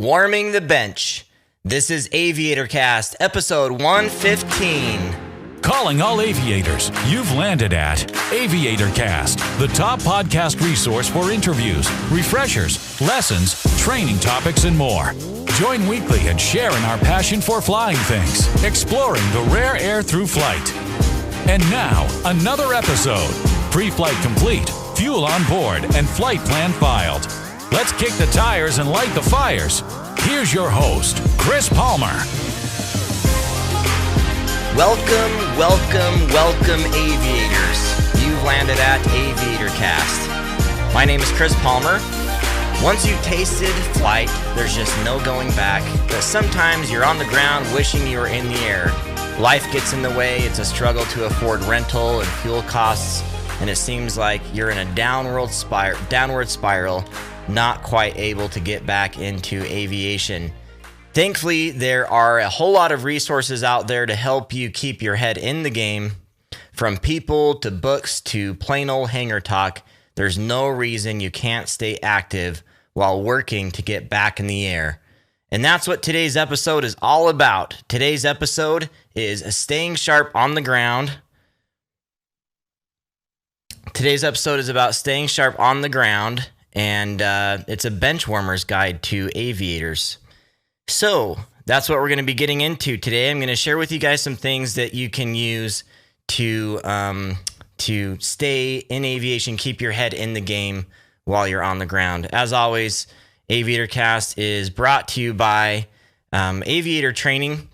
Warming the bench. This is AviatorCast, episode 115. Calling all aviators, you've landed at AviatorCast, the top podcast resource for interviews, refreshers, lessons, training topics, and more. Join weekly and share in our passion for flying things, exploring the rare air through flight. And now, another episode. Pre-flight complete, fuel on board, and flight plan filed. Let's kick the tires and light the fires. Here's your host, Chris Palmer. Welcome, aviators. You've landed at AviatorCast. My name is Chris Palmer. Once you've tasted flight, there's just no going back. But sometimes you're on the ground wishing you were in the air. Life gets in the way. It's a struggle to afford rental and fuel costs, and it seems like you're in a downward spiral, not quite able to get back into aviation. Thankfully, there are a whole lot of resources out there to help you keep your head in the game. From people to books to plain old hangar talk, there's no reason you can't stay active while working to get back in the air. And that's what today's episode is all about. Today's episode is staying sharp on the ground. Today's episode is about staying sharp on the ground, and it's a Benchwarmers guide to aviators. So that's what we're going to be getting into today. I'm going to share with you guys some things that you can use to stay in aviation, keep your head in the game while you're on the ground. As always, AviatorCast is brought to you by Aviator Training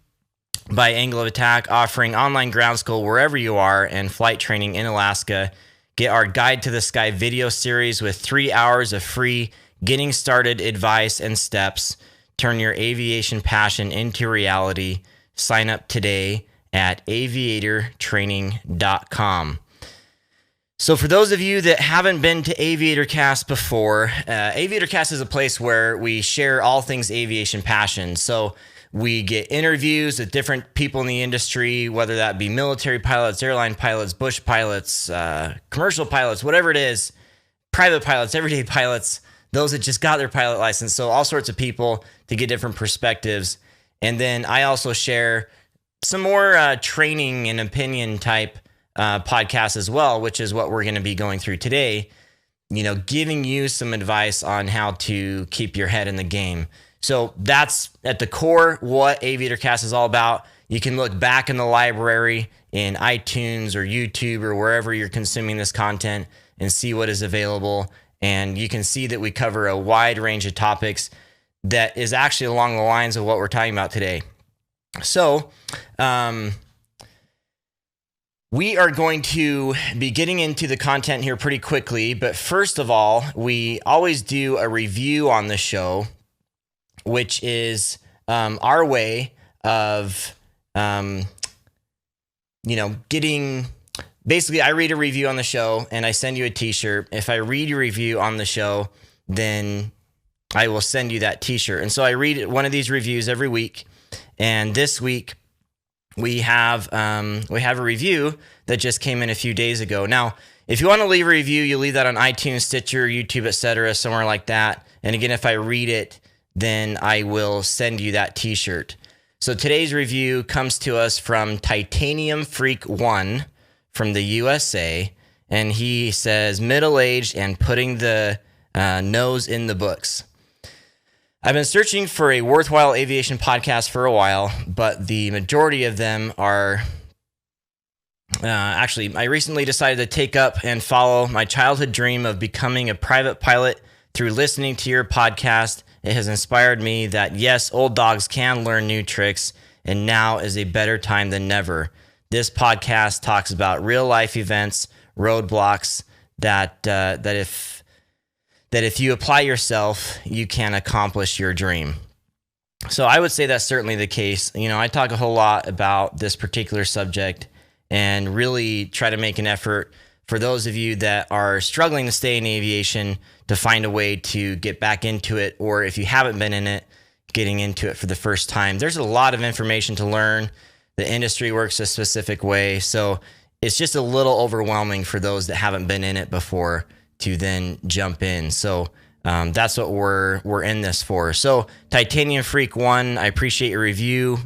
by Angle of Attack, offering online ground school wherever you are and flight training in Alaska. Get our Guide to the Sky video series with 3 hours of free getting started advice and steps. Turn your aviation passion into reality. Sign up today at aviatortraining.com. So for those of you that haven't been to AviatorCast before, AviatorCast is a place where we share all things aviation passion. So we get interviews with different people in the industry, whether that be military pilots, airline pilots, bush pilots, commercial pilots, whatever it is, private pilots, everyday pilots, those that just got their pilot license. So all sorts of people to get different perspectives. And then I also share some more training and opinion type podcasts as well, which is what we're going to be going through today, giving you some advice on how to keep your head in the game. So that's at the core what AviatorCast is all about. You can look back in the library in iTunes or YouTube or wherever you're consuming this content and see what is available. And you can see that we cover a wide range of topics that is actually along the lines of what we're talking about today. So we are going to be getting into the content here pretty quickly. But first of all, we always do a review on the show, which is our way of, getting... Basically, I read a review on the show, and I send you a t-shirt. If I read your review on the show, then I will send you that t-shirt. And so I read one of these reviews every week. And this week, we have a review that just came in a few days ago. Now, if you want to leave a review, you leave that on iTunes, Stitcher, YouTube, etc., somewhere like that. And again, if I read it, then I will send you that t-shirt. So today's review comes to us from Titanium Freak 1 from the USA, and he says, middle-aged and putting the nose in the books. I've been searching for a worthwhile aviation podcast for a while, but the majority of them are... I recently decided to take up and follow my childhood dream of becoming a private pilot through listening to your podcast. It has inspired me that, yes, old dogs can learn new tricks, and now is a better time than never. This podcast talks about real-life events, roadblocks that if you apply yourself, you can accomplish your dream. So I would say that's certainly the case. I talk a whole lot about this particular subject and really try to make an effort for those of you that are struggling to stay in aviation to find a way to get back into it, or if you haven't been in it, getting into it for the first time. There's a lot of information to learn. The industry works a specific way, so it's just a little overwhelming for those that haven't been in it before to then jump in. So That's what we're in this for. So Titanium Freak 1, I appreciate your review.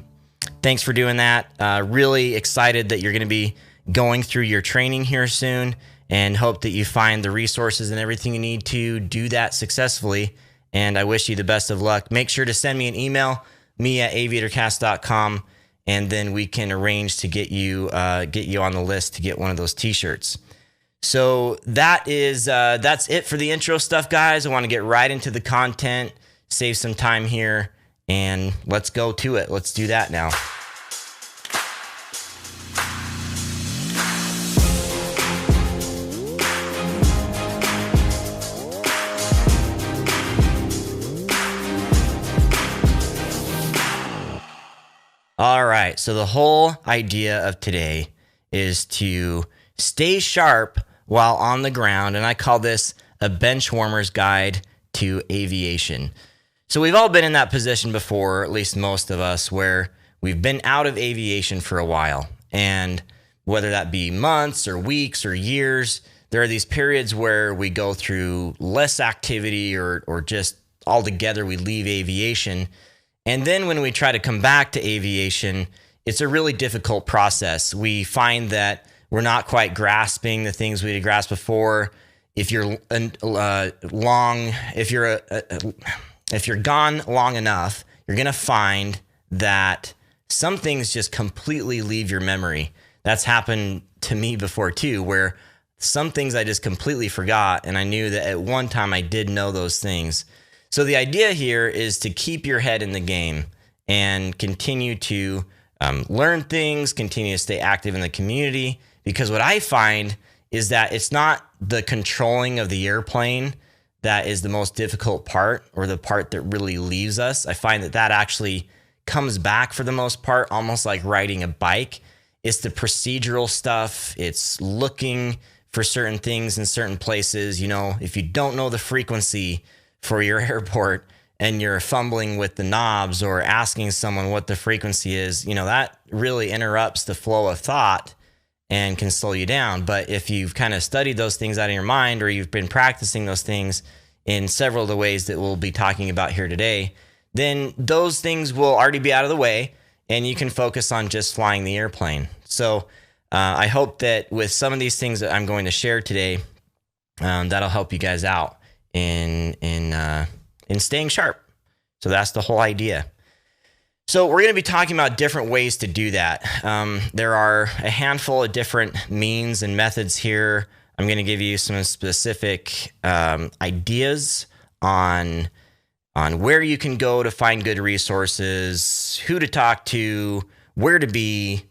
Thanks for doing that. Really excited that you're going to be going through your training here soon, and hope that you find the resources and everything you need to do that successfully. And I wish you the best of luck. Make sure to send me an email, me@aviatorcast.com, and then we can arrange to get you on the list to get one of those t-shirts. So that's it for the intro stuff, guys. I want to get right into the content, save some time here, and let's go to it. Let's do that now. All right, so the whole idea of today is to stay sharp while on the ground, and I call this a Benchwarmers guide to aviation. So we've all been in that position before, at least most of us, where we've been out of aviation for a while, and whether that be months or weeks or years, there are these periods where we go through less activity or just altogether we leave aviation. And then when we try to come back to aviation, it's a really difficult process. We find that we're not quite grasping the things we had grasped before. If you're gone long enough, you're gonna find that some things just completely leave your memory. That's happened to me before too, where some things I just completely forgot, and I knew that at one time I did know those things. So the idea here is to keep your head in the game and continue to learn things, continue to stay active in the community, because what I find is that it's not the controlling of the airplane that is the most difficult part, or the part that really leaves us. I find that actually comes back for the most part, almost like riding a bike. It's the procedural stuff. It's looking for certain things in certain places. You know, if you don't know the frequency for your airport and you're fumbling with the knobs or asking someone what the frequency is, you know, that really interrupts the flow of thought and can slow you down. But if you've kind of studied those things out of your mind, or you've been practicing those things in several of the ways that we'll be talking about here today, then those things will already be out of the way and you can focus on just flying the airplane. So I hope that with some of these things that I'm going to share today, that'll help you guys out in staying sharp. So that's the whole idea. So we're going to be talking about different ways to do that. There are a handful of different means and methods here. I'm going to give you some specific ideas on where you can go to find good resources, who to talk to, where to be,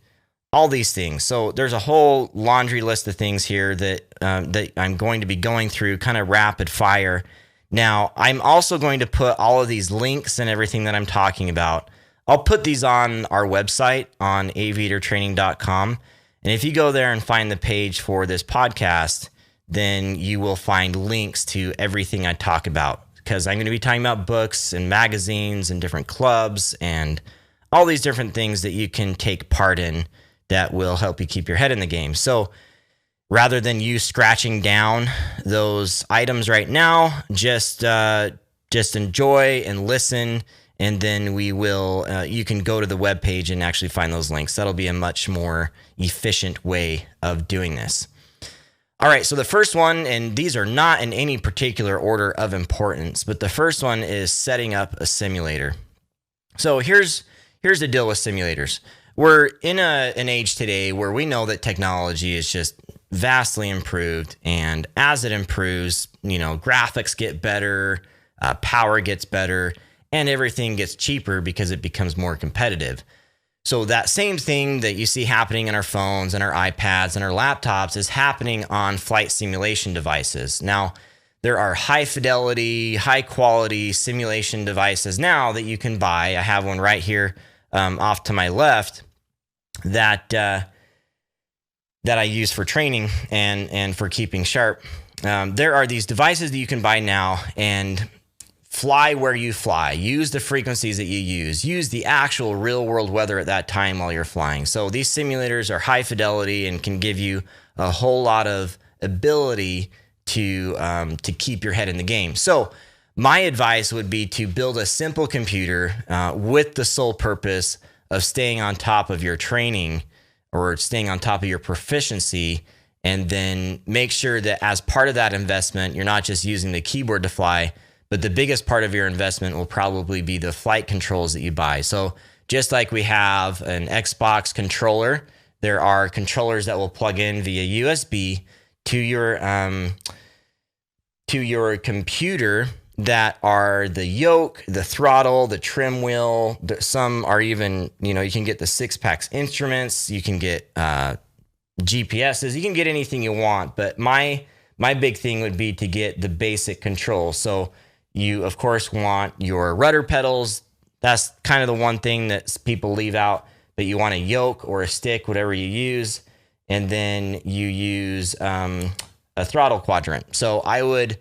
all these things. So there's a whole laundry list of things here that I'm going to be going through kind of rapid fire. Now, I'm also going to put all of these links and everything that I'm talking about. I'll put these on our website on aviatortraining.com. And if you go there and find the page for this podcast, then you will find links to everything I talk about, because I'm going to be talking about books and magazines and different clubs and all these different things that you can take part in that will help you keep your head in the game. So rather than you scratching down those items right now, just enjoy and listen, and then we will. You can go to the webpage and actually find those links. That'll be a much more efficient way of doing this. All right, so the first one, and these are not in any particular order of importance, but the first one is setting up a simulator. So here's the deal with simulators. We're in an age today where we know that technology is just vastly improved, and as it improves, you know, graphics get better, power gets better, and everything gets cheaper because it becomes more competitive. So that same thing that you see happening in our phones and our iPads and our laptops is happening on flight simulation devices. Now, there are high fidelity, high quality simulation devices now that you can buy. I have one right here off to my left that I use for training and for keeping sharp. There are these devices that you can buy now and fly where you fly. Use the frequencies that you use. Use the actual real world weather at that time while you're flying. So these simulators are high fidelity and can give you a whole lot of ability to keep your head in the game. So my advice would be to build a simple computer with the sole purpose of staying on top of your training or staying on top of your proficiency, and then make sure that as part of that investment, you're not just using the keyboard to fly, but the biggest part of your investment will probably be the flight controls that you buy. So just like we have an Xbox controller, there are controllers that will plug in via USB to your computer that are the yoke, the throttle, the trim wheel. Some are even, you can get the 6-pack instruments, you can get GPSs, you can get anything you want. But my big thing would be to get the basic control. So you, of course, want your rudder pedals. That's kind of the one thing that people leave out, but you want a yoke or a stick, whatever you use. And then you use a throttle quadrant. So I would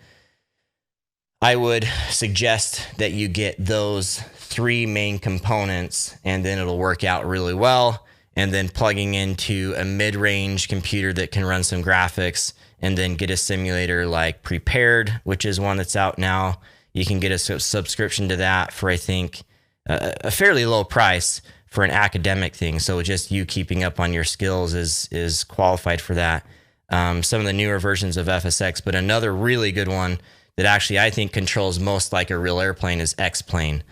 suggest that you get those 3 main components, and then it'll work out really well. And then plugging into a mid-range computer that can run some graphics, and then get a simulator like Prepared, which is one that's out now. You can get a subscription to that for, I think, a fairly low price for an academic thing. So just you keeping up on your skills is qualified for that. Some of the newer versions of FSX, but another really good one that actually I think controls most like a real airplane is X-Plane.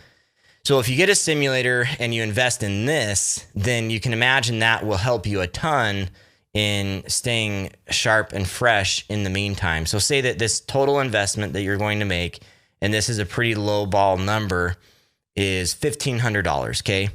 So if you get a simulator and you invest in this, then you can imagine that will help you a ton in staying sharp and fresh in the meantime. So say that this total investment that you're going to make, and this is a pretty low ball number, is $1,500, okay?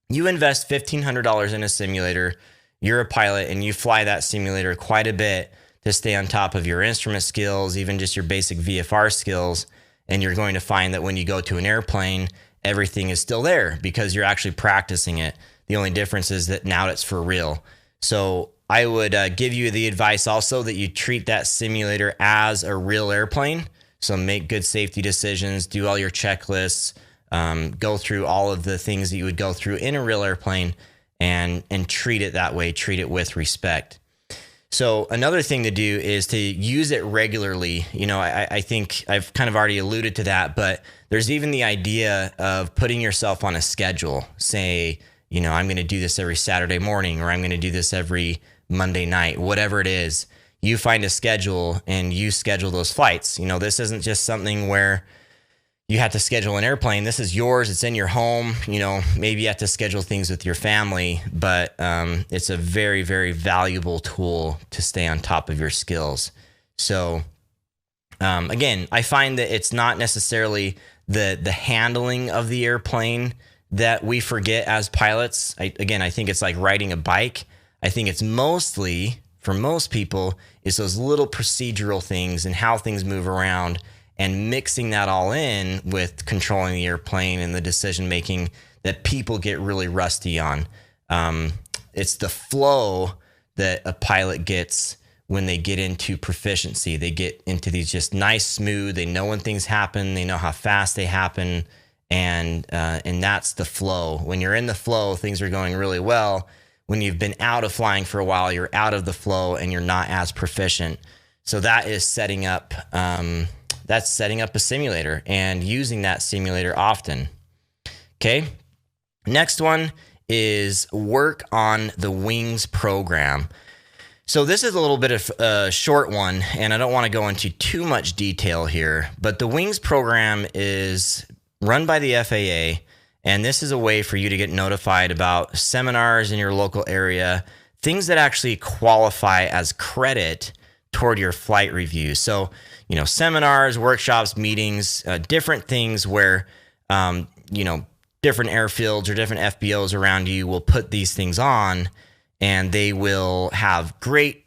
You invest $1,500 in a simulator, you're a pilot, and you fly that simulator quite a bit to stay on top of your instrument skills, even just your basic VFR skills, and you're going to find that when you go to an airplane, everything is still there because you're actually practicing it. The only difference is that now it's for real. So I would give you the advice also that you treat that simulator as a real airplane. So make good safety decisions, do all your checklists, go through all of the things that you would go through in a real airplane, and treat it that way, treat it with respect. So another thing to do is to use it regularly. I think I've kind of already alluded to that, but there's even the idea of putting yourself on a schedule. Say, I'm going to do this every Saturday morning, or I'm going to do this every Monday night, whatever it is. You find a schedule and you schedule those flights. This isn't just something where you have to schedule an airplane. This is yours. It's in your home. Maybe you have to schedule things with your family, but it's a very, very valuable tool to stay on top of your skills. So again, I find that it's not necessarily the handling of the airplane that we forget as pilots. I think it's like riding a bike. I think it's mostly, for most people, is those little procedural things and how things move around, and mixing that all in with controlling the airplane and the decision making that people get really rusty on. It's the flow that a pilot gets when they get into proficiency. They get into these just nice, smooth, they know when things happen, they know how fast they happen, and that's the flow. When you're in the flow, things are going really well. When you've been out of flying for a while, you're out of the flow and you're not as proficient. So that is setting up a simulator and using that simulator often. Okay. Next one is work on the Wings program. So this is a little bit of a short one, and I don't want to go into too much detail here, but the Wings program is run by the FAA, and this is a way for you to get notified about seminars in your local area, things that actually qualify as credit toward your flight review. So, seminars, workshops, meetings, different things where, different airfields or different FBOs around you will put these things on, and they will have great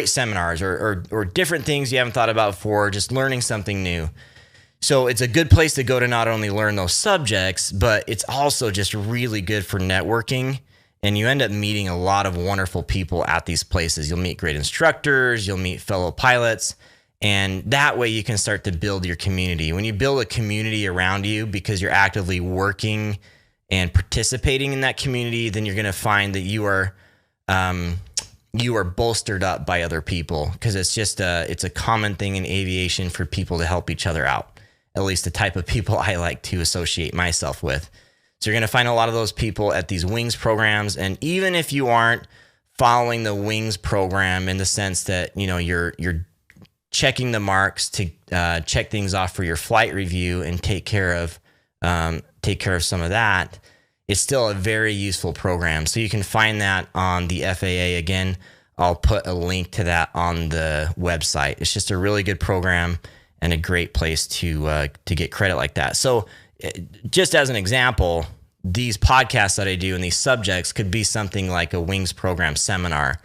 seminars or different things you haven't thought about before, just learning something new. So it's a good place to go to not only learn those subjects, but it's also just really good for networking. And you end up meeting a lot of wonderful people at these places. You'll meet great instructors, you'll meet fellow pilots, and that way you can start to build your community. When you build a community around you because you're actively working and participating in that community, then you're going to find that you are you are bolstered up by other people, because it's a common thing in aviation for people to help each other out. At least the type of people I like to associate myself with. So you're going to find a lot of those people at these wings programs. And even if you aren't following the wings program in the sense that, you're checking the marks to check things off for your flight review and take care of some of that, it's still a very useful program. So you can find that on the FAA. Again, I'll put a link to that on the website. It's just a really good program and a great place to get credit like that. So just as an example, these podcasts that I do and these subjects could be something like a wings program seminar.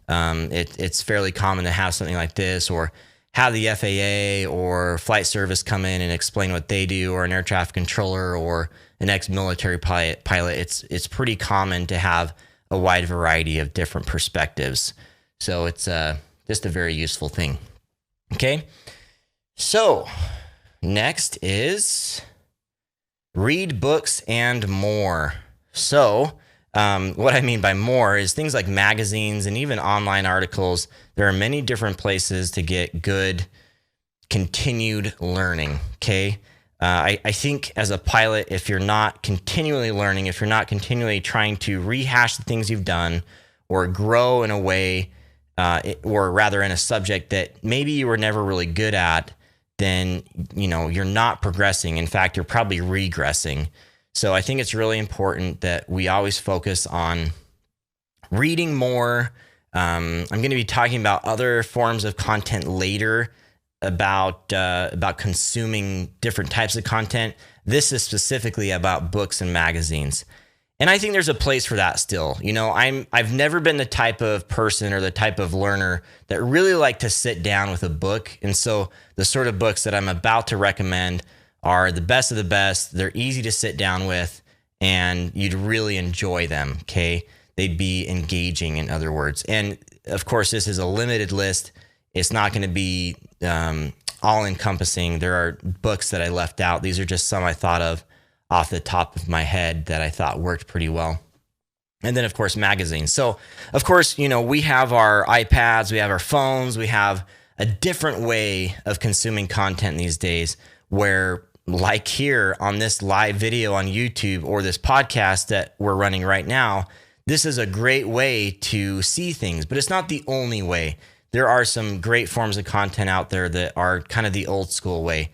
It's fairly common to have something like this, or have the FAA or flight service come in and explain what they do, or an air traffic controller or an ex-military pilot. It's pretty common to have a wide variety of different perspectives. So it's just a very useful thing. Okay. So next is read books and more. So what I mean by more is things like magazines and even online articles. There are many different places to get good continued learning. Okay. I think as a pilot, if you're not continually learning, if you're not continually trying to rehash the things you've done or grow in a way, or rather in a subject that maybe you were never really good at, then, you're not progressing. In fact, you're probably regressing. So I think it's really important that we always focus on reading more. I'm going to be talking about other forms of content later, about consuming different types of content. This is specifically about books and magazines. And I think there's a place for that still. I've never been the type of person or the type of learner that really like to sit down with a book. And so the sort of books that I'm about to recommend are the best of the best. They're easy to sit down with, and you'd really enjoy them. Okay. They'd be engaging, in other words. And of course, this is a limited list. It's not going to be all encompassing. There are books that I left out. These are just some I thought of off the top of my head that I thought worked pretty well. And then, of course, magazines. So, of course, we have our iPads, we have our phones, we have a different way of consuming content these days, where, like here on this live video on YouTube or this podcast that we're running right now, this is a great way to see things, but it's not the only way. There are some great forms of content out there that are kind of the old school way.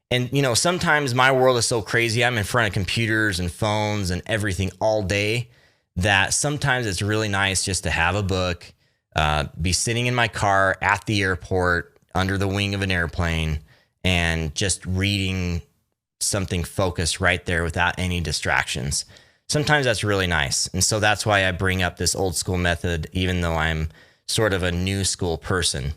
And, sometimes my world is so crazy. I'm in front of computers and phones and everything all day that sometimes it's really nice just to have a book, be sitting in my car at the airport under the wing of an airplane and just reading something focused right there without any distractions. Sometimes that's really nice. And so that's why I bring up this old school method, even though I'm sort of a new school person.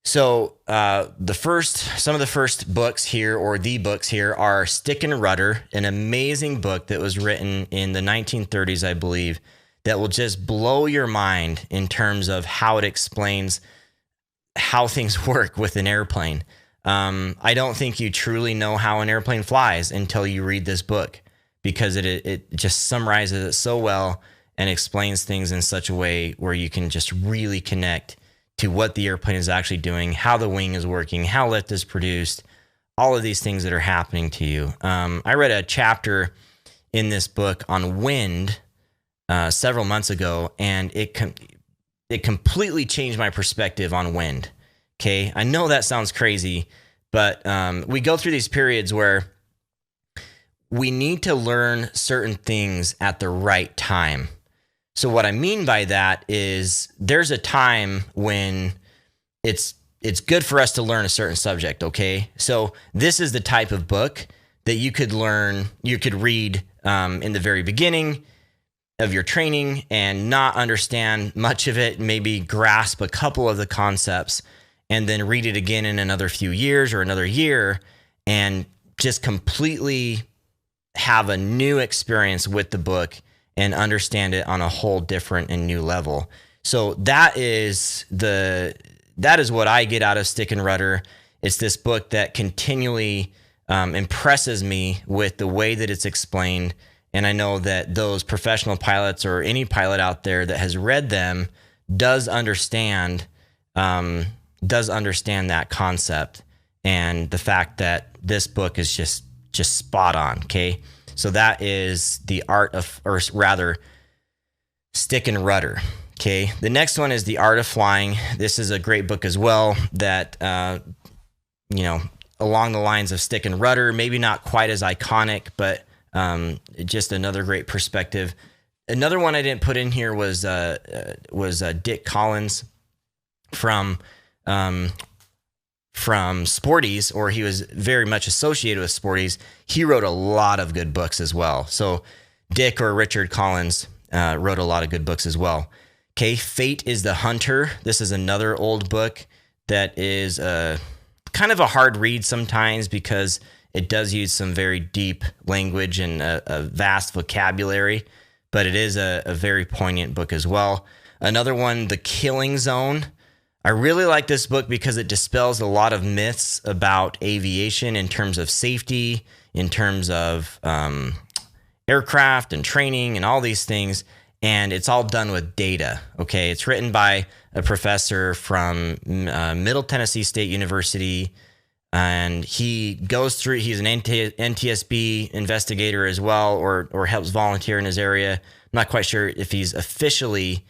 So some of the first books here, or the books here, are Stick and Rudder, an amazing book that was written in the 1930s, I believe, that will just blow your mind in terms of how it explains how things work with an airplane. I don't think you truly know how an airplane flies until you read this book, because it just summarizes it so well and explains things in such a way where you can just really connect to what the airplane is actually doing, how the wing is working, how lift is produced, all of these things that are happening to you. I read a chapter in this book on wind several months ago, and it completely changed my perspective on wind. Okay, I know that sounds crazy, but we go through these periods where we need to learn certain things at the right time. So what I mean by that is there's a time when it's good for us to learn a certain subject, okay? So this is the type of book that you could read in the very beginning of your training and not understand much of it, maybe grasp a couple of the concepts, and then read it again in another few years or another year and just completely have a new experience with the book and understand it on a whole different and new level. So that is what I get out of Stick and Rudder. It's this book that continually impresses me with the way that it's explained. And I know that those professional pilots or any pilot out there that has read them does understand that concept, and the fact that this book is just spot on. Okay, so that is The Art of, or rather, Stick and Rudder. Okay, the next one is The Art of Flying. This is a great book as well that, along the lines of Stick and Rudder, maybe not quite as iconic, but just another great perspective. Another one I didn't put in here was Dick Collins from Sporties, or he was very much associated with Sporties. He wrote a lot of good books as well. So Dick, or Richard Collins, wrote a lot of good books as well. Okay, Fate is the Hunter. This is another old book that is kind of a hard read sometimes because it does use some very deep language and a vast vocabulary, but it is a very poignant book as well. Another one, The Killing Zone. I really like this book because it dispels a lot of myths about aviation in terms of safety, in terms of aircraft and training and all these things. And it's all done with data. Okay, it's written by a professor from Middle Tennessee State University, and he goes through. He's an NTSB investigator as well, or helps volunteer in his area. I'm not quite sure if he's officially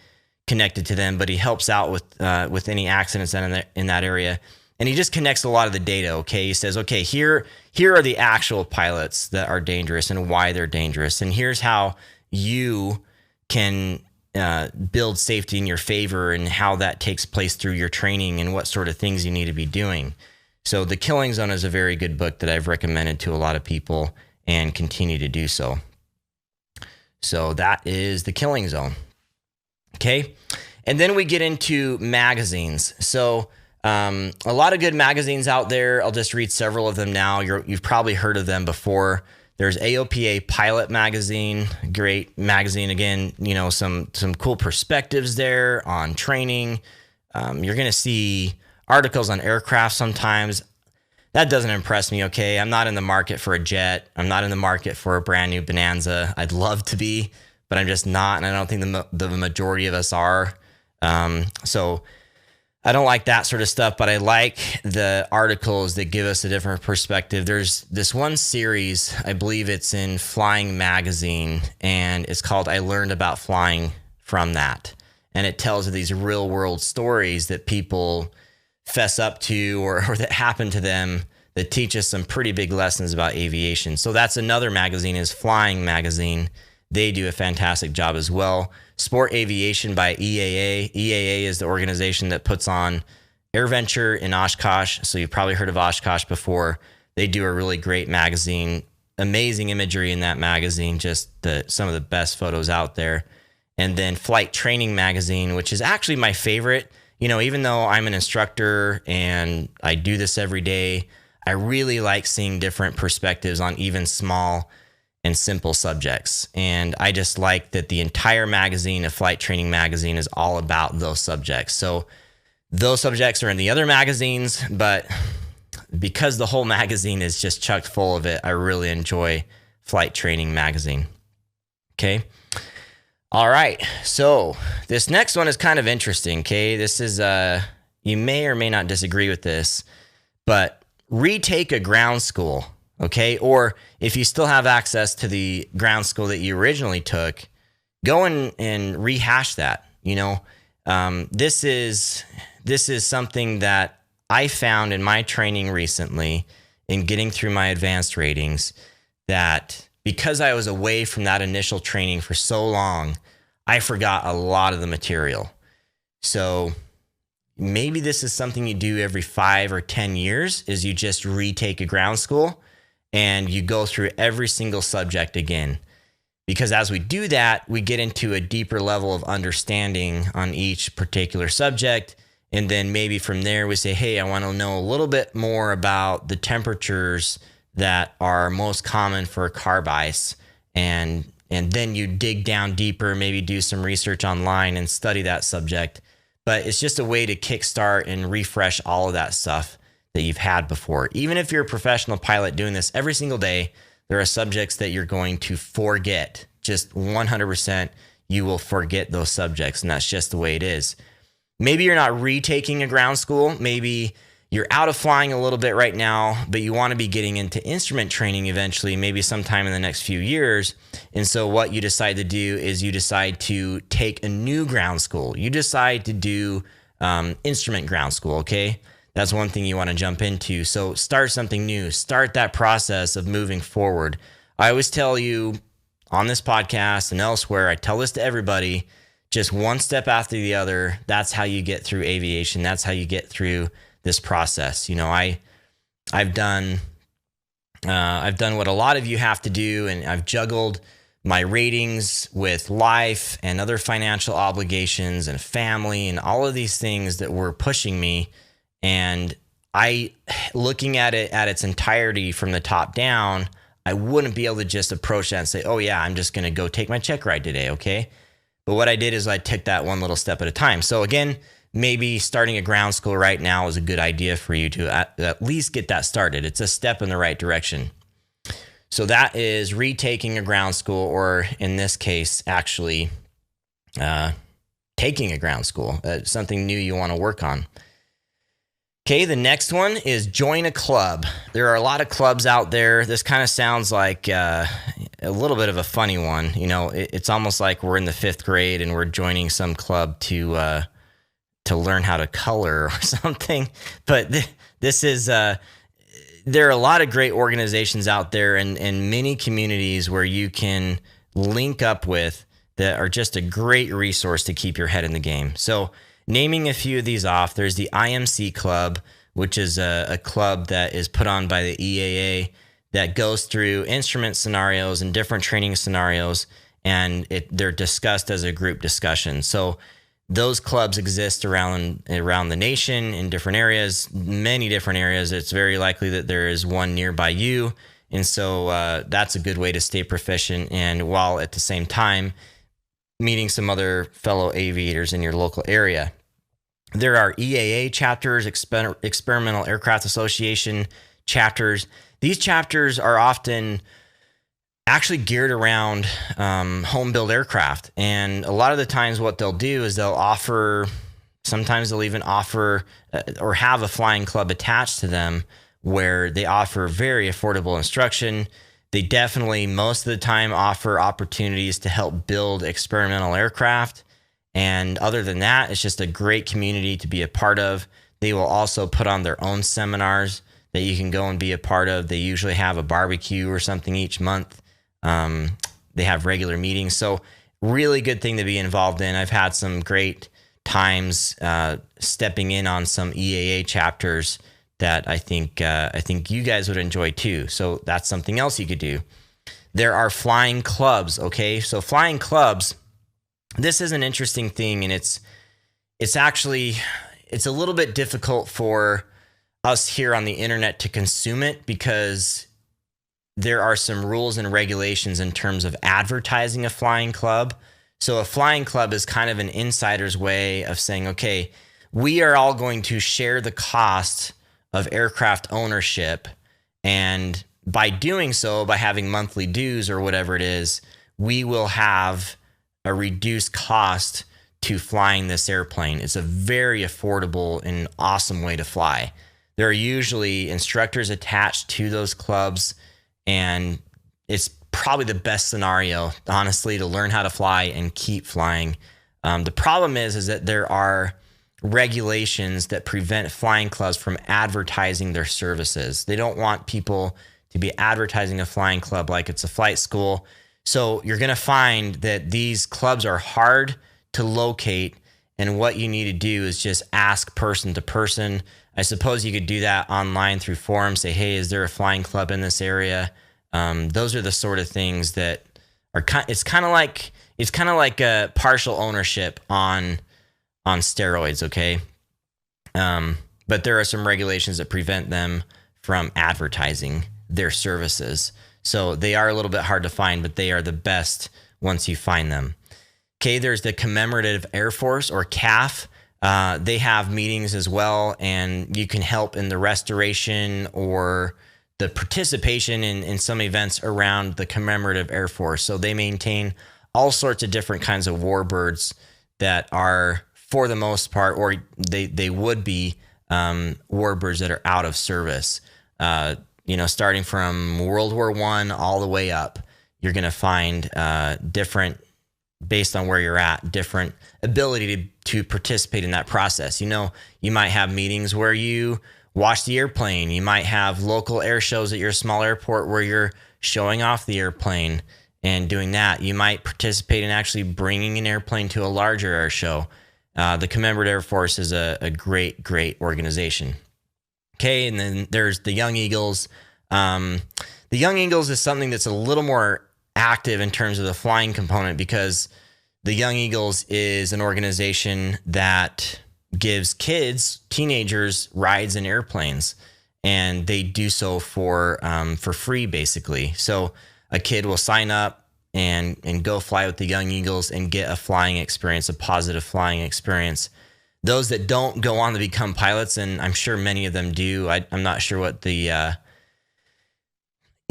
connected to them, but he helps out with any accidents in that area. And he just connects a lot of the data. Okay, he says, okay, here are the actual pilots that are dangerous and why they're dangerous, and here's how you can build safety in your favor, and how that takes place through your training and what sort of things you need to be doing. So The Killing Zone is a very good book that I've recommended to a lot of people and continue to do so. So that is The Killing Zone. Okay. And then we get into magazines. So a lot of good magazines out there. I'll just read several of them now. You've probably heard of them before. There's AOPA Pilot Magazine, great magazine. Again, some cool perspectives there on training. You're going to see articles on aircraft sometimes. That doesn't impress me, okay? I'm not in the market for a jet. I'm not in the market for a brand new Bonanza. I'd love to be, but I'm just not, and I don't think the majority of us are. So I don't like that sort of stuff, but I like the articles that give us a different perspective. There's this one series, I believe it's in Flying Magazine, and it's called I Learned About Flying from That. And it tells these real world stories that people fess up to or that happen to them that teach us some pretty big lessons about aviation. So that's another magazine, is Flying Magazine. They do a fantastic job as well. Sport Aviation by EAA. EAA is the organization that puts on AirVenture in Oshkosh. So you've probably heard of Oshkosh before. They do a really great magazine. Amazing imagery in that magazine. Just some of the best photos out there. And then Flight Training Magazine, which is actually my favorite. Even though I'm an instructor and I do this every day, I really like seeing different perspectives on even small and simple subjects. And I just like that the entire magazine of Flight Training Magazine is all about those subjects. So those subjects are in the other magazines, but because the whole magazine is just chock full of it, I really enjoy Flight Training Magazine. Okay. All right. So this next one is kind of interesting. Okay. This is, you may or may not disagree with this, but retake a ground school. Okay. Or if you still have access to the ground school that you originally took, go and rehash that. This is something that I found in my training recently in getting through my advanced ratings, that because I was away from that initial training for so long, I forgot a lot of the material. So maybe this is something you do every 5 or 10 years, is you just retake a ground school and you go through every single subject again. Because as we do that, we get into a deeper level of understanding on each particular subject. And then maybe from there we say, hey, I want to know a little bit more about the temperatures that are most common for carb ice. And then you dig down deeper, maybe do some research online and study that subject. But it's just a way to kickstart and refresh all of that stuff that you've had before. Even if you're a professional pilot doing this every single day, there are subjects that you're going to forget. Just 100%. you will forget those subjects, and that's just the way it is. Maybe you're not retaking a ground school. Maybe you're out of flying a little bit right now, but you want to be getting into instrument training eventually, maybe sometime in the next few years. And so what you decide to do is you decide to take a new ground school. You decide to do instrument ground school, okay? That's one thing you want to jump into. So start something new. Start that process of moving forward. I always tell you on this podcast and elsewhere, I tell this to everybody, just one step after the other. That's how you get through aviation. That's how you get through this process. I've done what a lot of you have to do, and I've juggled my ratings with life and other financial obligations and family and all of these things that were pushing me. And looking at it at its entirety from the top down, I wouldn't be able to just approach that and say, oh yeah, I'm just going to go take my check ride today. Okay. But what I did is I took that one little step at a time. So again, maybe starting a ground school right now is a good idea for you to at least get that started. It's a step in the right direction. So that is retaking a ground school, or in this case, actually taking a ground school, something new you want to work on. Okay, the next one is join a club. There are a lot of clubs out there. This kind of sounds like a little bit of a funny one. It's almost like we're in the 5th grade and we're joining some club to learn how to color or something. But this is, there are a lot of great organizations out there and many communities where you can link up with that are just a great resource to keep your head in the game. So naming a few of these off, there's the IMC Club, which is a club that is put on by the EAA that goes through instrument scenarios and different training scenarios, and they're discussed as a group discussion. So those clubs exist around the nation in different areas, many different areas. It's very likely that there is one nearby you, and so that's a good way to stay proficient, and while at the same time meeting some other fellow aviators in your local area. There are EAA chapters, Experimental Aircraft Association chapters. These chapters are often actually geared around home-built aircraft. And a lot of the times what they'll do is sometimes they'll even offer or have a flying club attached to them where they offer very affordable instruction. They definitely, most of the time, offer opportunities to help build experimental aircraft. And other than that, it's just a great community to be a part of. They will also put on their own seminars that you can go and be a part of. They usually have a barbecue or something each month. They have regular meetings. So really good thing to be involved in. I've had some great times stepping in on some EAA chapters that I think you guys would enjoy too. So that's something else you could do. There are flying clubs, okay? So flying clubs, this is an interesting thing, and it's a little bit difficult for us here on the internet to consume it because there are some rules and regulations in terms of advertising a flying club. So a flying club is kind of an insider's way of saying, okay, we are all going to share the cost of aircraft ownership, and by doing so, by having monthly dues or whatever it is, we will have a reduced cost to flying this airplane. It's a very affordable and awesome way to fly. There are usually instructors attached to those clubs, and it's probably the best scenario, honestly, to learn how to fly and keep flying. The problem is that there are regulations that prevent flying clubs from advertising their services. They don't want people to be advertising a flying club like it's a flight school. So you're going to find that these clubs are hard to locate, and what you need to do is just ask person to person. I suppose you could do that online through forums, say, hey, is there a flying club in this area? Those are the sort of things that are it's kind of like a partial ownership on steroids, okay? But there are some regulations that prevent them from advertising their services. So they are a little bit hard to find, but they are the best once you find them. Okay, there's the Commemorative Air Force, or CAF. They have meetings as well, and you can help in the restoration or the participation in some events around the Commemorative Air Force. So they maintain all sorts of different kinds of warbirds that are, for the most part, or they would be warbirds that are out of service. Starting from World War I all the way up, you're going to find different, based on where you're at, different ability to participate in that process. You might have meetings where you watch the airplane. You might have local air shows at your small airport where you're showing off the airplane and doing that. You might participate in actually bringing an airplane to a larger air show. The Commemorative Air Force is a great, great organization. Okay, and then there's the Young Eagles. The Young Eagles is something that's a little more active in terms of the flying component, because the Young Eagles is an organization that gives kids, teenagers, rides in airplanes, and they do so for free, basically. So a kid will sign up and go fly with the Young Eagles and get a flying experience, a positive flying experience. Those that don't go on to become pilots, and I'm sure many of them do. I'm not sure what the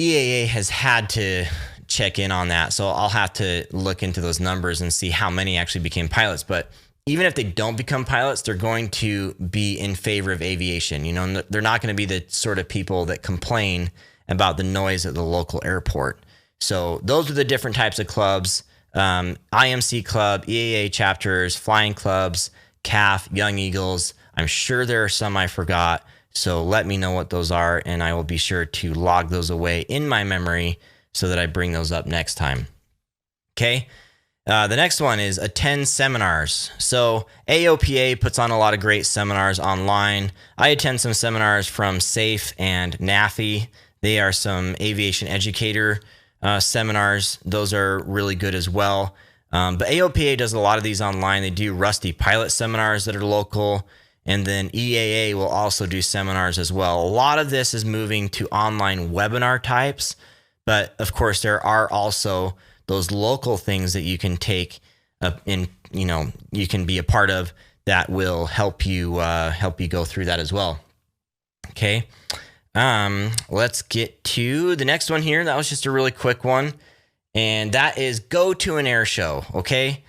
EAA has had to check in on that, so I'll have to look into those numbers and see how many actually became pilots. But even if they don't become pilots, they're going to be in favor of aviation. They're not going to be the sort of people that complain about the noise at the local airport. So those are the different types of clubs: IMC Club, EAA chapters, flying clubs, CAF, Young Eagles. I'm sure there are some I forgot, so let me know what those are, and I will be sure to log those away in my memory so that I bring those up next time. Okay. The next one is attend seminars. So AOPA puts on a lot of great seminars online. I attend some seminars from SAFE and NAFI. They are some aviation educator seminars. Those are really good as well. But AOPA does a lot of these online. They do Rusty pilot seminars that are local. And then EAA will also do seminars as well. A lot of this is moving to online webinar types. But of course, there are also those local things that you can take you can be a part of that will help you go through that as well. Okay. Let's get to the next one here. That was just a really quick one. And that is go to an air show. Okay.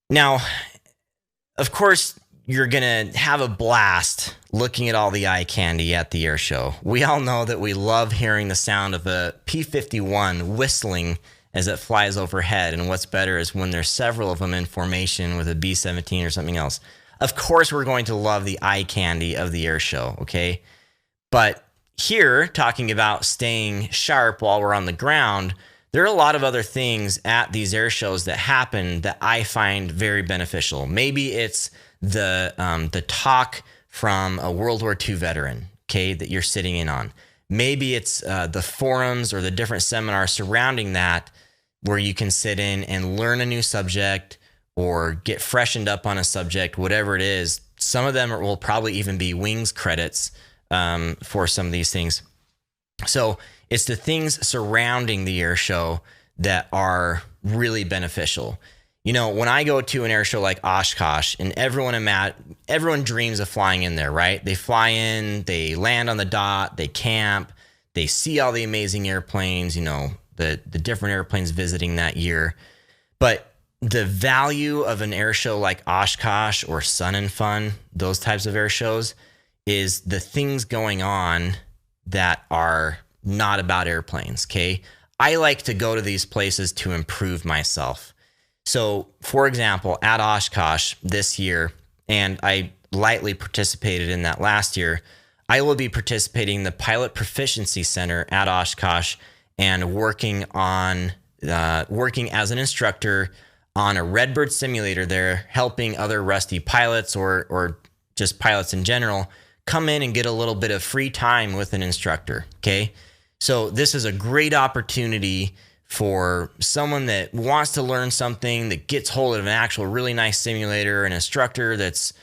Now, of course, you're going to have a blast looking at all the eye candy at the air show. We all know that we love hearing the sound of a P-51 whistling as it flies overhead. And what's better is when there's several of them in formation with a B-17 or something else. Of course, we're going to love the eye candy of the air show, okay? But here, talking about staying sharp while we're on the ground, there are a lot of other things at these air shows that happen that I find very beneficial. Maybe it's the talk from a World War II veteran, okay, that you're sitting in on. Maybe it's the forums or the different seminars surrounding that, where you can sit in and learn a new subject or get freshened up on a subject, whatever it is. Some of them will probably even be wings credits for some of these things. So it's the things surrounding the air show that are really beneficial. When I go to an air show like Oshkosh, and everyone dreams of flying in there, right? They fly in, they land on the dot, they camp, they see all the amazing airplanes, the different airplanes visiting that year. But the value of an air show like Oshkosh or Sun and Fun, those types of air shows, is the things going on that are not about airplanes, okay? I like to go to these places to improve myself. So, for example, at Oshkosh this year, and I lightly participated in that last year, I will be participating in the Pilot Proficiency Center at Oshkosh and working as an instructor on a Redbird simulator there, helping other rusty pilots or just pilots in general come in and get a little bit of free time with an instructor, okay? So this is a great opportunity for someone that wants to learn something, that gets hold of an actual really nice simulator, an instructor that's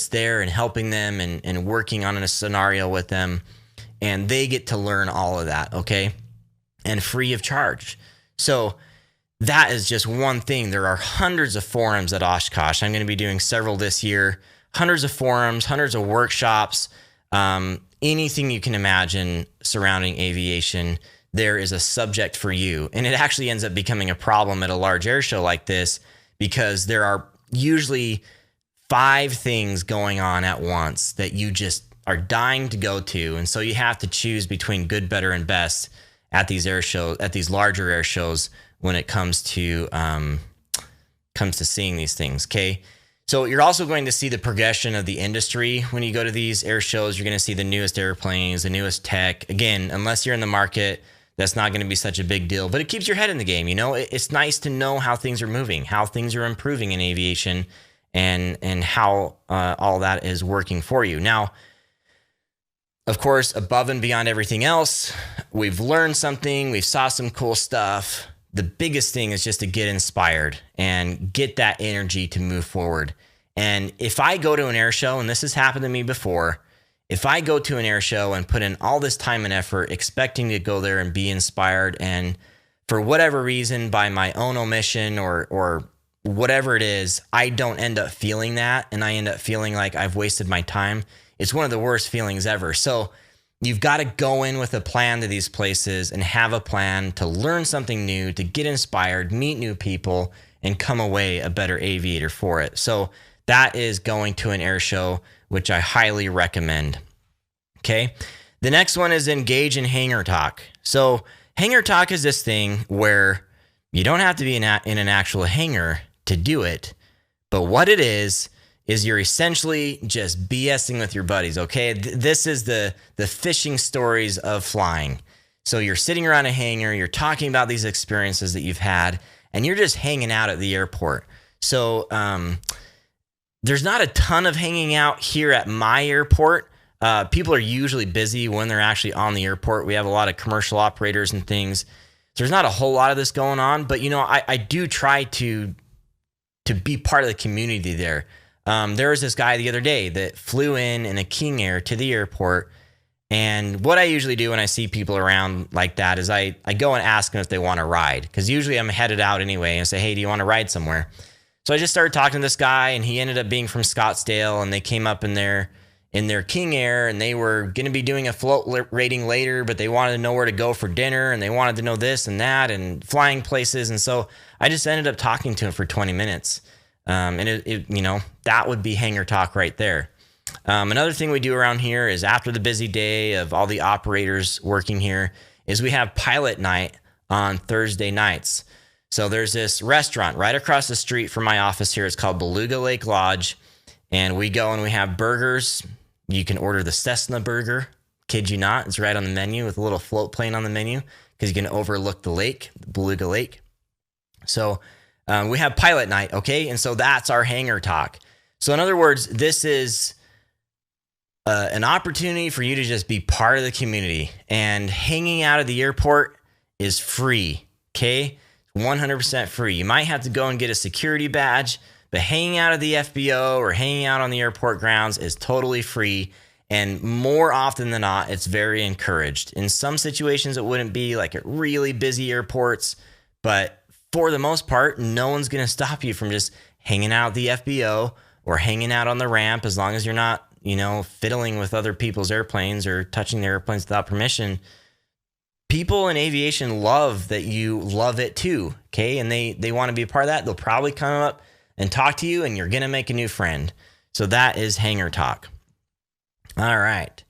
there and helping them and working on a scenario with them, and they get to learn all of that, okay? And free of charge. So that is just one thing. There are hundreds of forums at Oshkosh. I'm going to be doing several this year. Hundreds of forums, hundreds of workshops, anything you can imagine surrounding aviation. there is a subject for you. And it actually ends up becoming a problem at a large air show like this because there are usually 5 things going on at once that you just are dying to go to. And so you have to choose between good, better, and best at these air shows, at these larger air shows when it comes to seeing these things. Okay. So you're also going to see the progression of the industry when you go to these air shows. You're going to see the newest airplanes, the newest tech. Again, unless you're in the market, that's not going to be such a big deal, but it keeps your head in the game. You know, it's nice to know how things are moving, how things are improving in aviation, and how all that is working for you. Now, of course, above and beyond everything else, we've learned something, we've saw some cool stuff. The biggest thing is just to get inspired and get that energy to move forward. And if I go to an air show, and this has happened to me before, if I go to an air show and put in all this time and effort expecting to go there and be inspired, and for whatever reason, by my own omission or whatever it is, I don't end up feeling that, and I end up feeling like I've wasted my time, it's one of the worst feelings ever. So you've got to go in with a plan to these places and have a plan to learn something new, to get inspired, meet new people, and come away a better aviator for it. So that is going to an air show, which I highly recommend. Okay. The next one is engage in hangar talk. So hangar talk is this thing where you don't have to be in an actual hangar to do it. But what it is you're essentially just BSing with your buddies, okay? This is the fishing stories of flying. So you're sitting around a hangar, you're talking about these experiences that you've had, and you're just hanging out at the airport. So there's not a ton of hanging out here at my airport. People are usually busy when they're actually on the airport. We have a lot of commercial operators and things. So there's not a whole lot of this going on, but you know, I do try to be part of the community there. There was this guy the other day that flew in a King Air to the airport. And what I usually do when I see people around like that is I go and ask them if they want to ride. Because usually I'm headed out anyway and say, hey, do you want to ride somewhere? So I just started talking to this guy, and he ended up being from Scottsdale, and they came up in their King Air, and they were going to be doing a float rating later, but they wanted to know where to go for dinner, and they wanted to know this and that and flying places. And so I just ended up talking to him for 20 minutes. And it you know, that would be hangar talk right there. Another thing we do around here is after the busy day of all the operators working here is we have pilot night on Thursday nights. So there's this restaurant right across the street from my office here. It's called Beluga Lake Lodge. And we go and we have burgers. You can order the Cessna burger. Kid you not. It's right on the menu with a little float plane on the menu because you can overlook the lake, Beluga Lake. So we have pilot night, okay? And so that's our hangar talk. So in other words, this is an opportunity for you to just be part of the community. And hanging out at the airport is free, okay? 100% free. You might have to go and get a security badge, but hanging out at the FBO or hanging out on the airport grounds is totally free. And more often than not, it's very encouraged. In some situations, it wouldn't be, like at really busy airports, but for the most part, no one's going to stop you from just hanging out at the FBO or hanging out on the ramp, as long as you're not, you know, fiddling with other people's airplanes or touching their airplanes without permission. People in aviation love that you love it too, okay? And they want to be a part of that. They'll probably come up and talk to you, and you're going to make a new friend. So that is hangar talk. All right.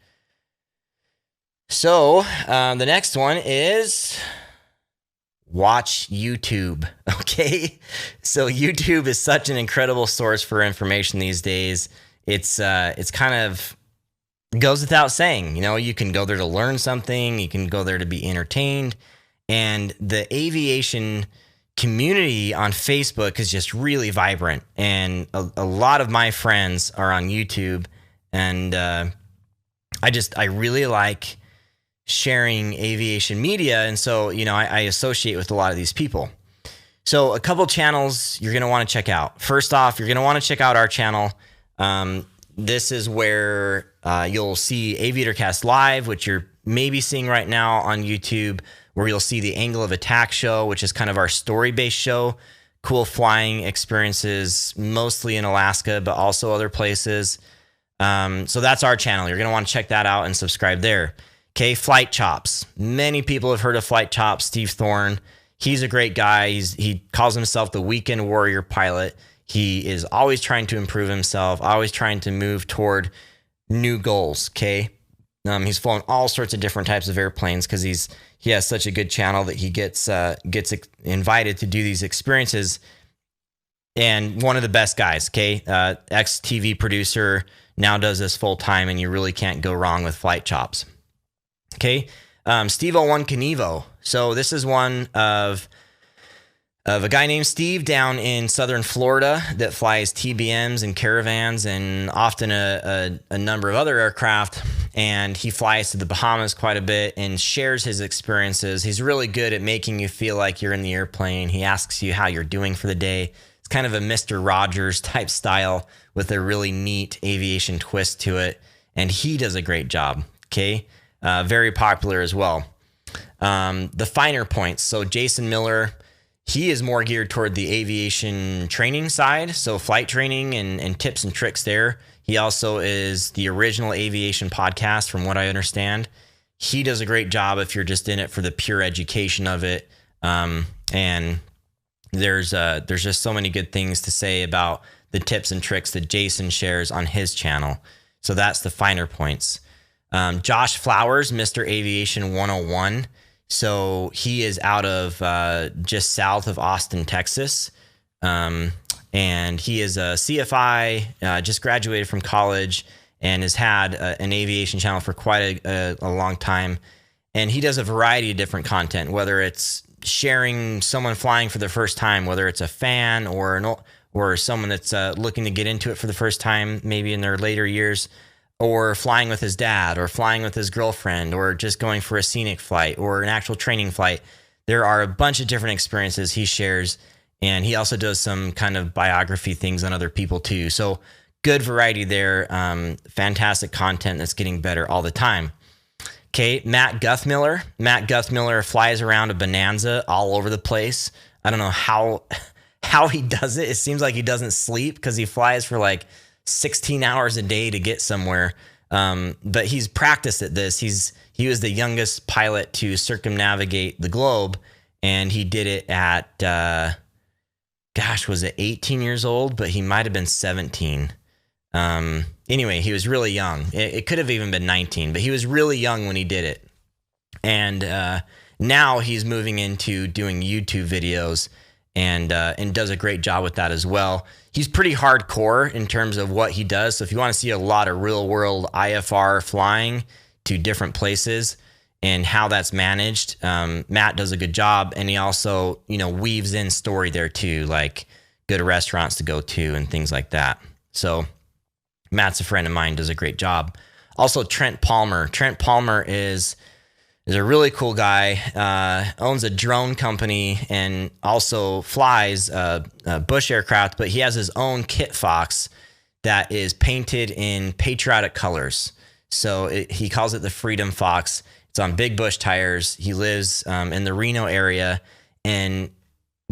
So the next one is watch YouTube, okay? So YouTube is such an incredible source for information these days. It's kind of goes without saying, you know, you can go there to learn something, you can go there to be entertained, and the aviation community on Facebook is just really vibrant, and a lot of my friends are on YouTube, and I really like sharing aviation media, and so, you know, I associate with a lot of these people. So a couple channels you're going to want to check out. First off, you're going to want to check out our channel. This is where you'll see AviatorCast Live, which you're maybe seeing right now on YouTube, where you'll see the Angle of Attack show, which is kind of our story-based show. Cool flying experiences, mostly in Alaska, but also other places. So that's our channel. You're going to want to check that out and subscribe there. Okay, Flight Chops. Many people have heard of Flight Chops. Steve Thorne. He's a great guy. He calls himself the weekend warrior pilot. He is always trying to improve himself, always trying to move toward new goals. Okay, he's flown all sorts of different types of airplanes because he has such a good channel that he gets invited to do these experiences. And one of the best guys. Okay, ex TV producer, now does this full time, and you really can't go wrong with Flight Chops. Okay, Steve 01 Knievo. So this is one of a guy named Steve down in southern Florida that flies TBMs and caravans and often a number of other aircraft. And he flies to the Bahamas quite a bit and shares his experiences. He's really good at making you feel like you're in the airplane. He asks you how you're doing for the day. It's kind of a Mr. Rogers type style with a really neat aviation twist to it. And he does a great job. Okay. Very popular as well. The finer points. So Jason Miller, he is more geared toward the aviation training side. So flight training and tips and tricks there. He also is the original aviation podcast, from what I understand. He does a great job if you're just in it for the pure education of it. And there's just so many good things to say about the tips and tricks that Jason shares on his channel. So that's the finer points. Josh Flowers, Mr. Aviation 101. So he is out of just south of Austin, Texas. And he is a CFI, just graduated from college, and has had an aviation channel for quite a long time. And he does a variety of different content, whether it's sharing someone flying for the first time, whether it's a fan or someone that's looking to get into it for the first time, maybe in their later years, or flying with his dad, or flying with his girlfriend, or just going for a scenic flight or an actual training flight. There are a bunch of different experiences he shares, and he also does some kind of biography things on other people too. So good variety there. Fantastic content that's getting better all the time. Okay, Matt Guthmiller. Matt Guthmiller flies around a Bonanza all over the place. I don't know how he does it. It seems like he doesn't sleep because he flies for like 16 hours a day to get somewhere. But he's practiced at this. He was the youngest pilot to circumnavigate the globe, and he did it at, was it 18 years old? But he might have been 17. Anyway, he was really young. It could have even been 19, but he was really young when he did it. And now he's moving into doing YouTube videos and does a great job with that as well. He's pretty hardcore in terms of what he does. So if you want to see a lot of real world IFR flying to different places and how that's managed, Matt does a good job. And he also, weaves in story there too, like good restaurants to go to and things like that. So Matt's a friend of mine, does a great job. Also, Trent Palmer. Trent Palmer is a really cool guy, owns a drone company and also flies Bush aircraft, but he has his own Kit Fox that is painted in patriotic colors. So he calls it the Freedom Fox. It's on big Bush tires. He lives in the Reno area, and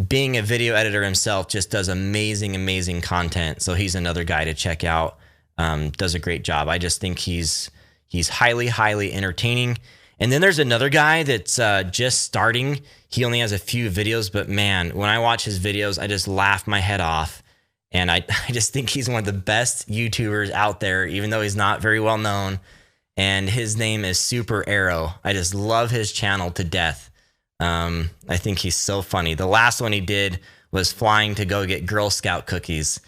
being a video editor himself, just does amazing content. So he's another guy to check out. Does a great job. I just think he's highly entertaining. And then there's another guy that's just starting. He only has a few videos, but man, when I watch his videos, I just laugh my head off. And I just think he's one of the best YouTubers out there, even though he's not very well known. And his name is Super Arrow. I just love his channel to death. I think he's so funny. The last one he did was flying to go get Girl Scout cookies.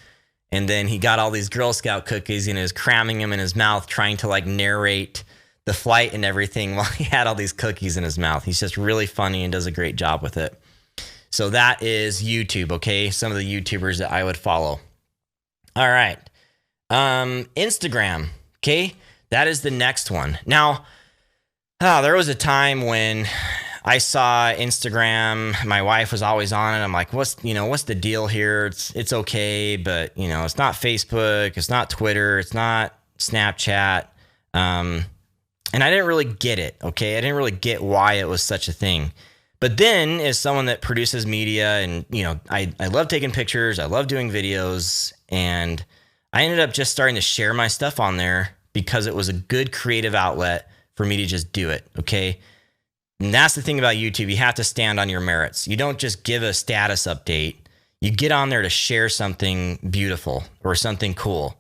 And then he got all these Girl Scout cookies and he was cramming them in his mouth, trying to like narrate the flight and everything while he had all these cookies in his mouth. He's just really funny and does a great job with it. So that is YouTube, okay? Some of the YouTubers that I would follow. All right. Instagram, okay? That is the next one. Now, there was a time when I saw Instagram. My wife was always on it. I'm like, what's the deal here? It's okay, but it's not Facebook, it's not Twitter, it's not Snapchat. And I didn't really get it, okay? I didn't really get why it was such a thing. But then, as someone that produces media and, I love taking pictures, I love doing videos, and I ended up just starting to share my stuff on there because it was a good creative outlet for me to just do it. Okay. And that's the thing about YouTube. You have to stand on your merits. You don't just give a status update. You get on there to share something beautiful or something cool.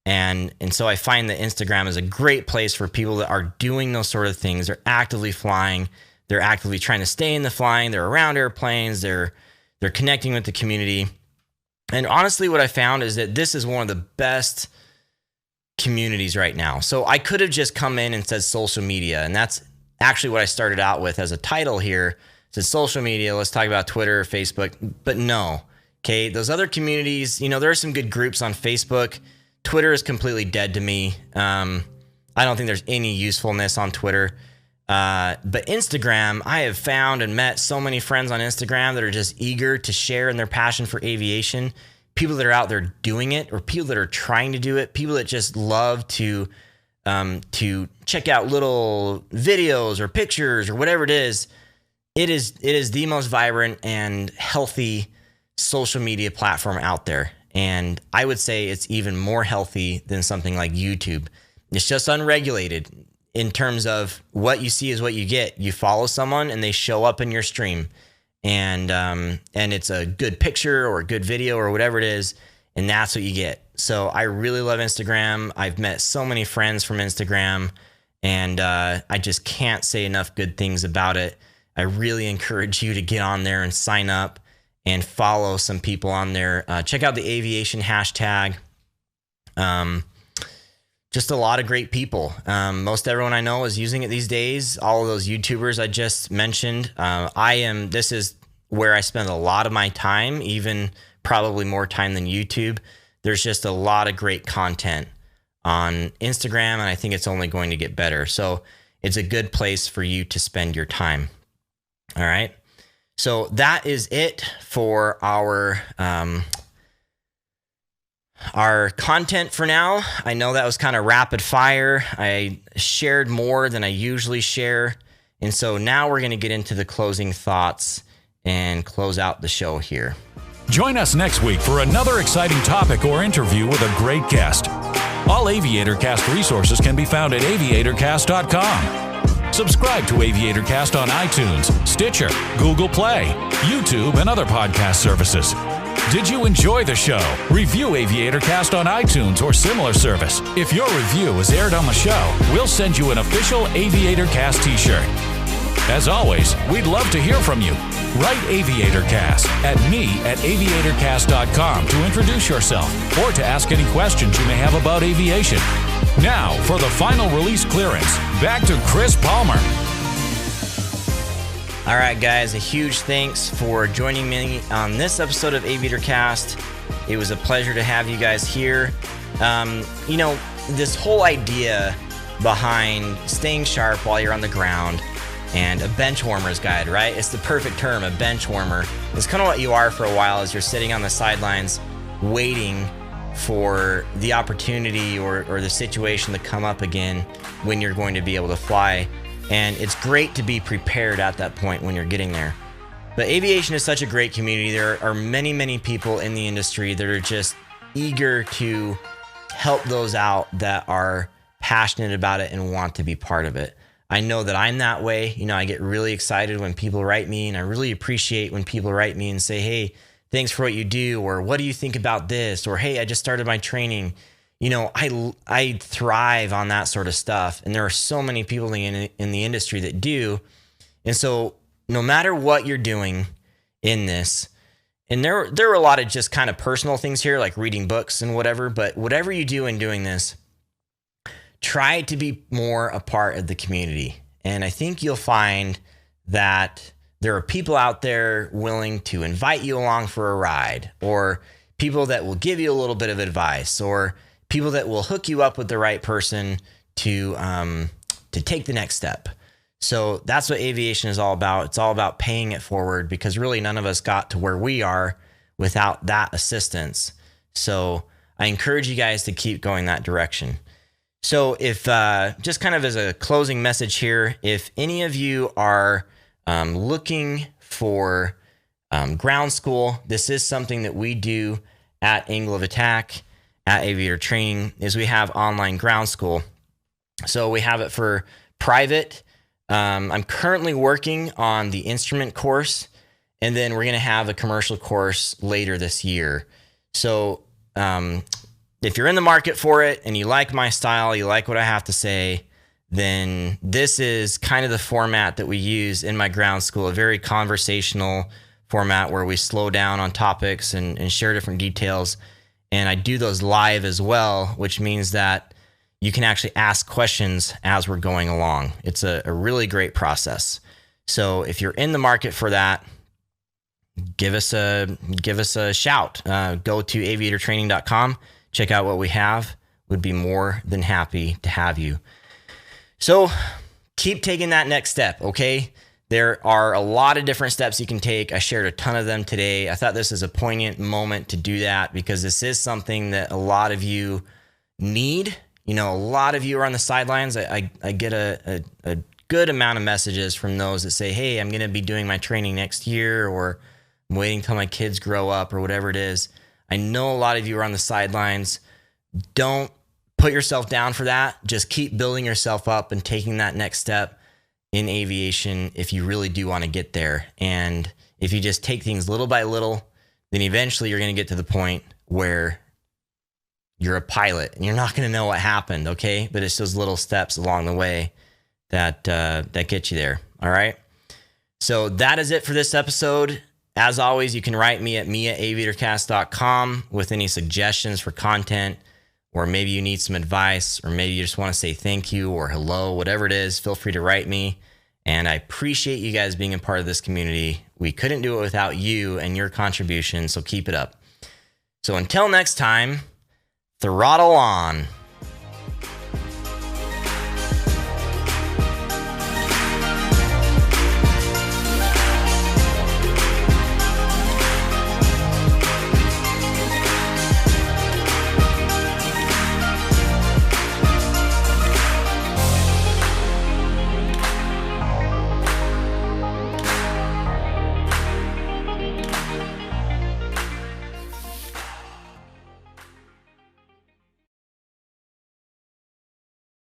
And so I find that Instagram is a great place for people that are doing those sort of things. They're actively flying. They're actively trying to stay in the flying. They're around airplanes. They're connecting with the community. And honestly, what I found is that this is one of the best communities right now. So I could have just come in and said social media, and that's actually what I started out with as a title here. It said social media. Let's talk about Twitter, Facebook. But no. Okay, those other communities, there are some good groups on Facebook. Twitter is completely dead to me. I don't think there's any usefulness on Twitter. But Instagram, I have found and met so many friends on Instagram that are just eager to share in their passion for aviation. People that are out there doing it, or people that are trying to do it. People that just love to check out little videos or pictures or whatever it is. It is the most vibrant and healthy social media platform out there. And I would say it's even more healthy than something like YouTube. It's just unregulated in terms of what you see is what you get. You follow someone and they show up in your stream, and it's a good picture or a good video or whatever it is, and that's what you get. So I really love Instagram. I've met so many friends from Instagram, and I just can't say enough good things about it. I really encourage you to get on there and sign up and follow some people on there. Check out the Aviation hashtag. Just a lot of great people. Most everyone I know is using it these days. All of those YouTubers I just mentioned. This is where I spend a lot of my time, even probably more time than YouTube. There's just a lot of great content on Instagram, and I think it's only going to get better. So it's a good place for you to spend your time. All right. So that is it for our content for now. I know that was kind of rapid fire. I shared more than I usually share. And so now we're going to get into the closing thoughts and close out the show here. Join us next week for another exciting topic or interview with a great guest. All AviatorCast resources can be found at AviatorCast.com. Subscribe to AviatorCast on iTunes, Stitcher, Google Play, YouTube, and other podcast services. Did you enjoy the show? Review AviatorCast on iTunes or similar service. If your review is aired on the show, we'll send you an official AviatorCast t-shirt. As always, we'd love to hear from you. Write AviatorCast at me@aviatorcast.com to introduce yourself or to ask any questions you may have about aviation. Now, for the final release clearance, back to Chris Palmer. All right, guys, a huge thanks for joining me on this episode of AviatorCast. It was a pleasure to have you guys here. This whole idea behind staying sharp while you're on the ground and a benchwarmer's guide, right? It's the perfect term, a benchwarmer. It's kind of what you are for a while as you're sitting on the sidelines waiting for the opportunity or the situation to come up again when you're going to be able to fly. And it's great to be prepared at that point when you're getting there. But aviation is such a great community. There are many, many people in the industry that are just eager to help those out that are passionate about it and want to be part of it. I know that I'm that way. I get really excited when people write me, and I really appreciate when people write me and say, hey, thanks for what you do, or what do you think about this? Or, hey, I just started my training. I thrive on that sort of stuff. And there are so many people in the industry that do. And so no matter what you're doing in this, and there are a lot of just kind of personal things here, like reading books and whatever, but whatever you do in doing this, try to be more a part of the community. And I think you'll find that there are people out there willing to invite you along for a ride, or people that will give you a little bit of advice, or people that will hook you up with the right person to take the next step. So that's what aviation is all about. It's all about paying it forward, because really none of us got to where we are without that assistance. So I encourage you guys to keep going that direction. So if just kind of as a closing message here, if any of you are looking for ground school, this is something that we do at Angle of Attack, at Aviator Training, is we have online ground school. So we have it for private. I'm currently working on the instrument course, and then we're going to have a commercial course later this year. So if you're in the market for it and you like my style, you like what I have to say, then this is kind of the format that we use in my ground school, a very conversational format where we slow down on topics and share different details. And I do those live as well, which means that you can actually ask questions as we're going along. It's a really great process. So if you're in the market for that, give us a shout. Go to aviatortraining.com, check out what we have. Would be more than happy to have you. So keep taking that next step, okay? There are a lot of different steps you can take. I shared a ton of them today. I thought this is a poignant moment to do that because this is something that a lot of you need. You know, a lot of you are on the sidelines. I get a good amount of messages from those that say, hey, I'm going to be doing my training next year, or I'm waiting till my kids grow up, or whatever it is. I know a lot of you are on the sidelines. Don't put yourself down for that. Just keep building yourself up and taking that next step in aviation if you really do want to get there. And if you just take things little by little, then eventually you're going to get to the point where you're a pilot and you're not going to know what happened, okay? But it's those little steps along the way that get you there, all right? So that is it for this episode. As always, you can write me at me@aviatorcast.com with any suggestions for content, or maybe you need some advice, or maybe you just want to say thank you or hello, whatever it is, feel free to write me. And I appreciate you guys being a part of this community. We couldn't do it without you and your contribution, so keep it up. So until next time, throttle on.